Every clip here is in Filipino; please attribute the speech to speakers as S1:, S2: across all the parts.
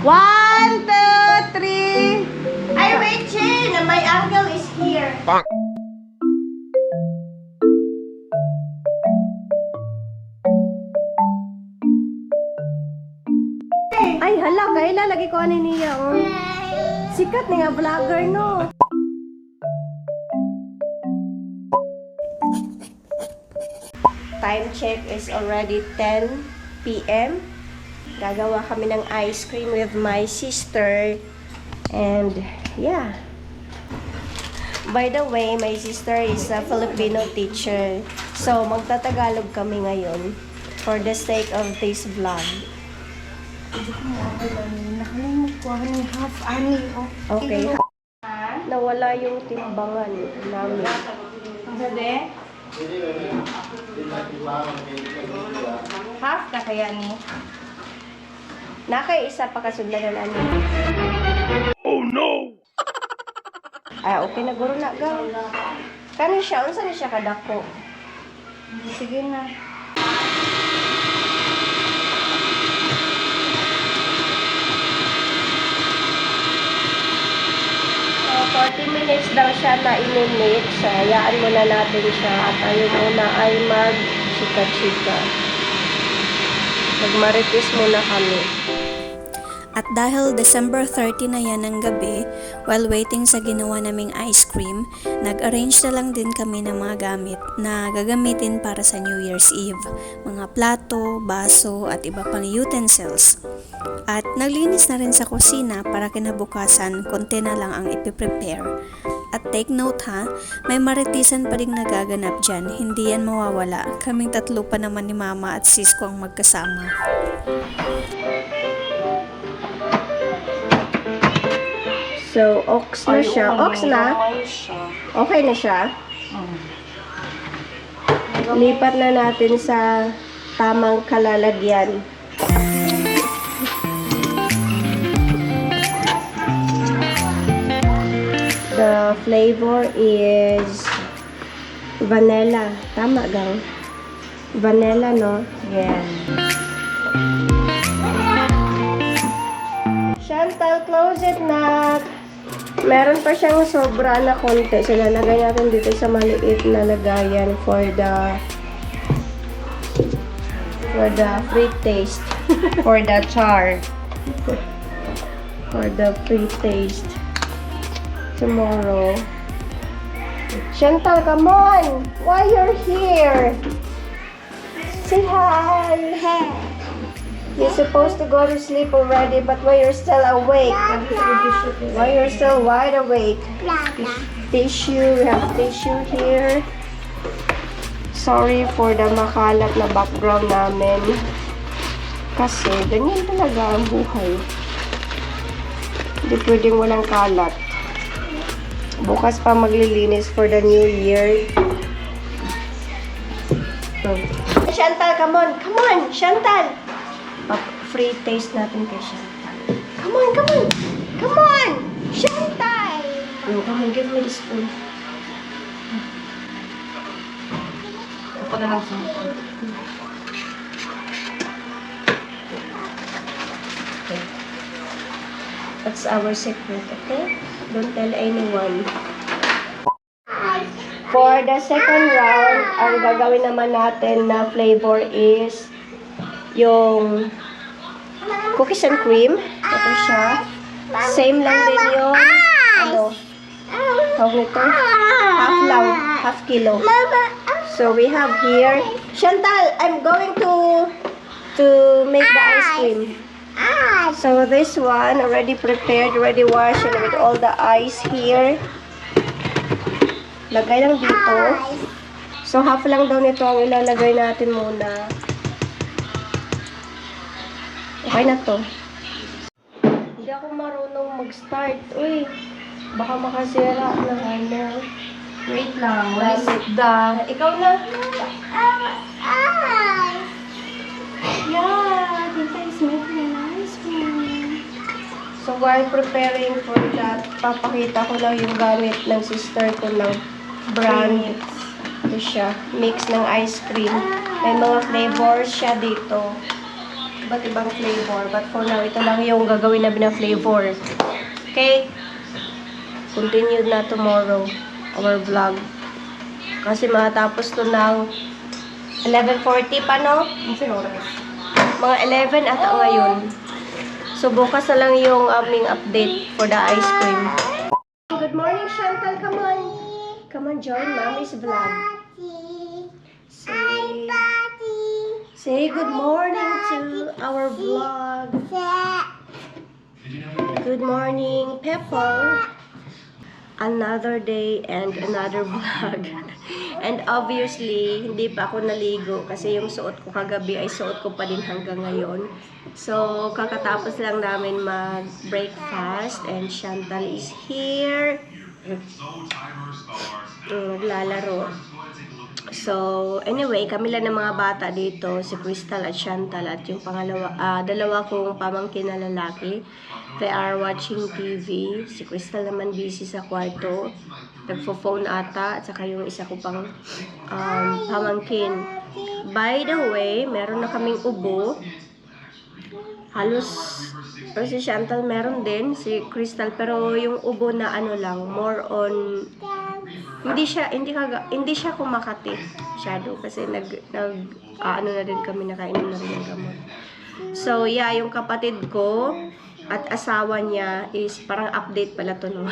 S1: 1, 2, 3.
S2: Ay, Rachel! My uncle is here.
S1: Ay, hala, kaila lagi ko ani niya, oh. Sikat ni nga vlogger, no? Time check is already 10 p.m. Gagawa kami ng ice cream with my sister. And, yeah. By the way, my sister is a Filipino teacher. So, magtatagalog kami ngayon for the sake of this vlog.
S2: Nakalimut ko ako ng half ani.
S1: Okay. Nawala yung timbangan namin.
S2: Ang sabi? Half na kaya ni?
S1: Nakay isa pa kasudlanan ani.
S3: Oh no!
S1: Ah, okay na guro na ga. Kano siya? Unsa ni siya kadako?
S2: Sige na.
S1: So, 40 minutes daw siya na i-minute. So, hayaan muna natin siya. At tayo muna ay mag-chika-chika. Magmaritis muna kami.
S4: At dahil December 30 na yan ng gabi, while waiting sa ginawa naming ice cream, nag-arrange na lang din kami ng mga gamit na gagamitin para sa New Year's Eve. Mga plato, baso, at iba pang utensils. At naglinis na rin sa kusina para kinabukasan, konti na lang ang ipiprepare. At take note ha, may maritisan pa rin nagaganap dyan, hindi yan mawawala. Kaming tatlo pa naman ni Mama at sis ko ang magkasama.
S1: So, ox na siya. Ox na? Okay na siya? Lipat na natin sa tamang kalalagyan. The flavor is vanilla. Tama gang. Vanilla, no?
S2: Yes.
S1: Chantal, close it na. Meron pa siyang sobra na konti. So, lalagay natin dito sa maliit na lagayan for the free taste.
S2: For the char.
S1: For the free taste. Tomorrow. Chantal, come on! Why you're here? Say hi! Hi! You're supposed to go to sleep already, but why you're still awake? Why you're still wide awake? Tissue, we have tissue here. Sorry for the makalat na background namin. Kasi, ganyan talaga ang buhay. Hindi pwedeng walang kalat. Bukas pa maglilinis for the new year. Chantal, come on! Come on! Chantal! Free taste natin kay Chantal. Come on! Come on! Come on! Chantal! Oh, come on, give me the spoon.
S2: Ako na lang sa
S1: Okay. That's our secret, okay? Don't tell anyone. For the second round, ang gagawin naman natin na flavor is yung cookies and cream. Ito siya. Same lang din yung tawag nito? Half lang. Half kilo. So, we have here. Chantal, I'm going to make the ice cream. So, this one already prepared, already washed, and with all the ice here. Lagay lang dito. So, half lang daw nito ang ilalagay natin muna. Okay na to. Hindi ako marunong mag-start. Uy, baka makasira ng ano.
S2: Wait lang. Wait the...
S1: Ikaw na. Yeah, Tita is making an ice cream. So, while preparing for that, papakita ko lang yung gamit ng sister ko ng brand. Ito siya. Mix ng ice cream. May mga flavors siya dito. iba't ibang flavor. But for now, ito lang yung gagawin namin na flavor. Okay? Continue na tomorrow our vlog. Kasi matapos to ng 11:40 pa, no? Mga 11 ata ngayon. So, bukas na lang yung aming update for the ice cream. Good morning, Chantal. Come on. Come on, join Mommy's vlog. Say good morning to our vlog. Good morning, Peppa. Another day and another vlog. And obviously, hindi pa ako naligo kasi yung suot ko kagabi ay suot ko pa din hanggang ngayon. So, kakatapos lang namin mag-breakfast and Chantal is here. Naglalaro. So, anyway, kami lang ng mga bata dito, si Crystal at Chantal at yung dalawa kong pamangkin na lalaki. They are watching TV. Si Crystal naman busy sa kwarto. Nagpo-phone ata at saka yung isa ko pang pamangkin. By the way, meron na kaming ubo. Halos si Chantal meron din, si Crystal, pero yung ubo na ano lang, more on hindi siya kumakati masyado kasi ano na din kami, nakainom na rin ng gamot. So yeah, yung kapatid ko at asawa niya is parang update pala to, no?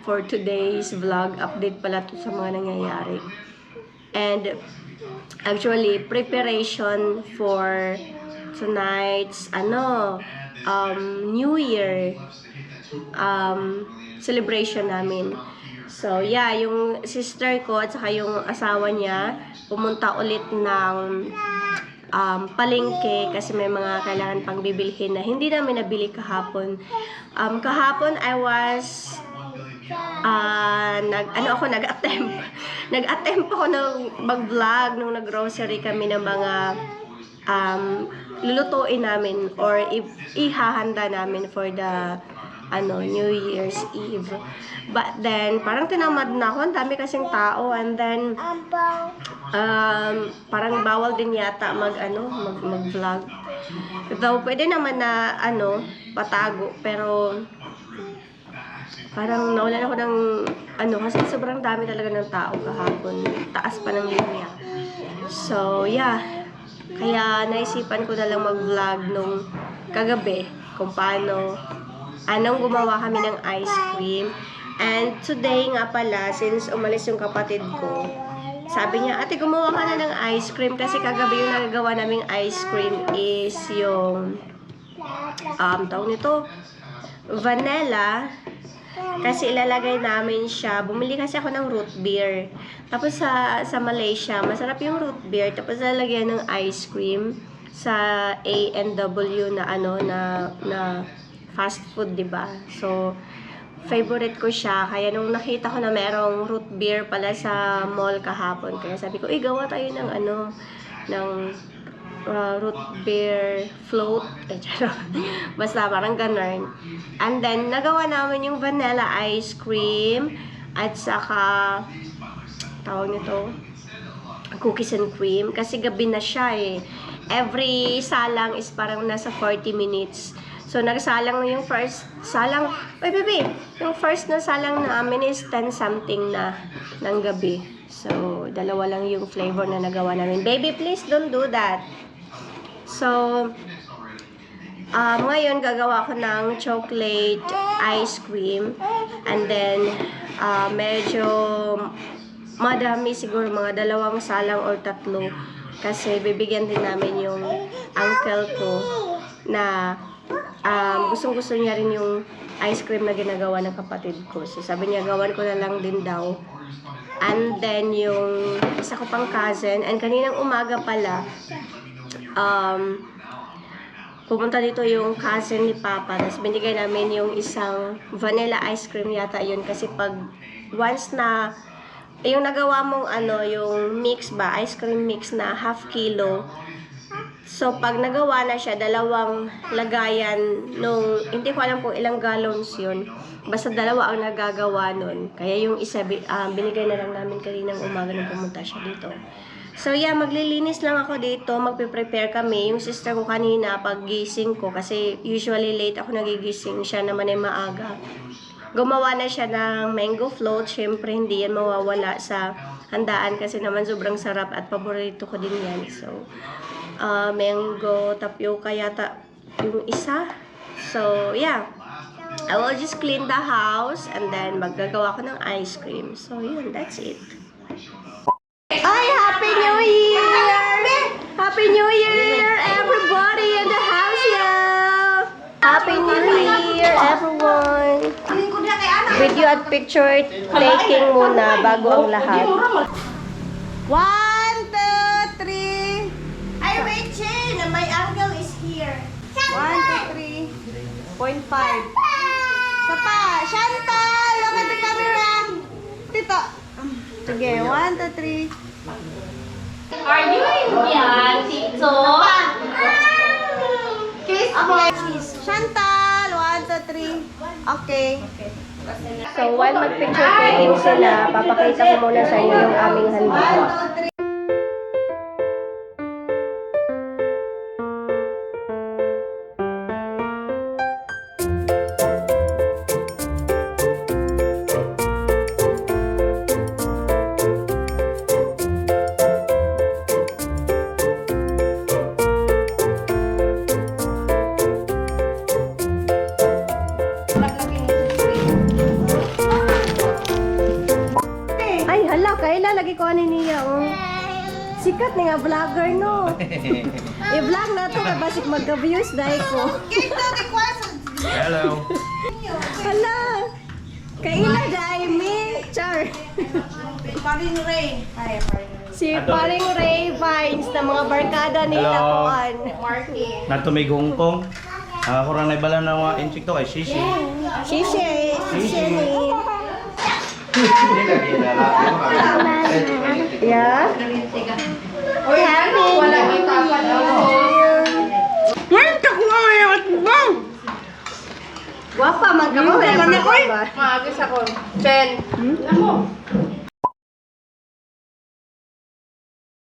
S1: For today's vlog, update pala to sa mga nangyayari. And actually preparation for tonight's New Year celebration namin. So yeah, yung sister ko at saka yung asawa niya pumunta ulit ng palengke kasi may mga kailangan pang bibilhin na hindi namin nabili kahapon. Kahapon I was nag-attempt ako ng mag-vlog nung nag-grocery kami ng mga lulutuin namin or ihahanda namin for the New Year's Eve. But then parang tinamad na ako, ang dami kasing tao, and then parang bawal din yata mag-vlog. Though pwede naman na patago, pero parang nawalan ako ng kasi sobrang dami talaga ng tao kahapon. Taas pa ng linya. So yeah, kaya naisipan ko na lang mag-vlog nung kagabi kung paano gumawa kami ng ice cream. And today nga pala, since umalis yung kapatid ko, sabi niya, ate, gumawa ka na ng ice cream kasi kagabi yung nagagawa naming ice cream is yung tawag nito, vanilla. Kasi ilalagay namin siya, bumili kasi ako ng root beer. Tapos sa Malaysia, masarap yung root beer. Tapos lalagyan ng ice cream sa A&W na fast food, diba? So, favorite ko siya. Kaya nung nakita ko na merong root beer pala sa mall kahapon, kaya sabi ko, gawa tayo ng root beer float. Basta parang ganun. And then, nagawa namin yung vanilla ice cream at saka tawag nito, cookies and cream. Kasi gabi na siya eh. Every salang is parang nasa 40 minutes. So, nagsalang yung first salang. Uy, baby! Yung first na salang namin is 10 something na ng gabi. So, dalawa lang yung flavor na nagawa namin. Baby, please don't do that. So, ngayon gagawa ko ng chocolate ice cream. And then, medyo madami siguro, mga 2 salang or 3. Kasi bibigyan din namin yung uncle ko na gustong-gusto niya rin yung ice cream na ginagawa ng kapatid ko. So, sabi niya, gawan ko na lang din daw. And then, yung isa ko pang cousin, and kaninang umaga pala, pupunta dito yung cousin ni Papa. Tapos, binigay namin yung isang vanilla ice cream yata yun. Kasi pag once na, yung nagawa mong yung mix ba, ice cream mix na half kilo, so, pag nagawa na siya, 2 lagayan nung, hindi ko alam kung ilang gallons yun. Basta 2 ang nagagawa nun. Kaya yung isa, binigay na lang namin kaninang umaga nung pumunta siya dito. So yeah, maglilinis lang ako dito, magpe-prepare kami. Yung sister ko kanina, pag gising ko, kasi usually late ako nagigising, siya naman ay maaga. Gumawa na siya ng mango float, syempre hindi yan mawawala sa handaan kasi naman sobrang sarap at paborito ko din yan. So, mango tapioca yata yung isa. So yeah, I will just clean the house and then maggagawa ko ng ice cream. So yun, that's it. Ay, Happy New Year! Happy New Year, everybody in the house, yeah! Happy New Year, everyone! Video at picture taking muna bago ang lahat. 1, 2, 3. Ay, wait, Chen! My uncle is here. 1, 2, 3. 0.5. Sapa! Chantal! Look at the camera! Tito! Sige, 1, 2, 3.
S2: Are you Indian, Tito?
S1: Kiss mo! Chantal! 1, 2, 3. Okay. So, while mag-picture taking sila, papakita ko muna sa inyo yung aming handa. Ay, hala, kaila lagi ko ani niya, oh. Sikat ni nga vlogger, no? I-vlog na to, kaya basik magka-views dahil ko.
S3: Hello.
S1: Hala, kaila dahil me, char.
S2: Paring Ray.
S1: Si Paring Ray Vines na mga barkada nila
S3: Hello.
S1: kuan.
S2: Marky.
S3: Nato may gungkong. Ako rin na ibala na mga inchik to kay Shishi.
S1: Shishe, shishe ni. Yeah?
S2: Uy, ano? Wala kita pa
S1: Guwapa, magkamo.
S2: Maagis ako. Chen.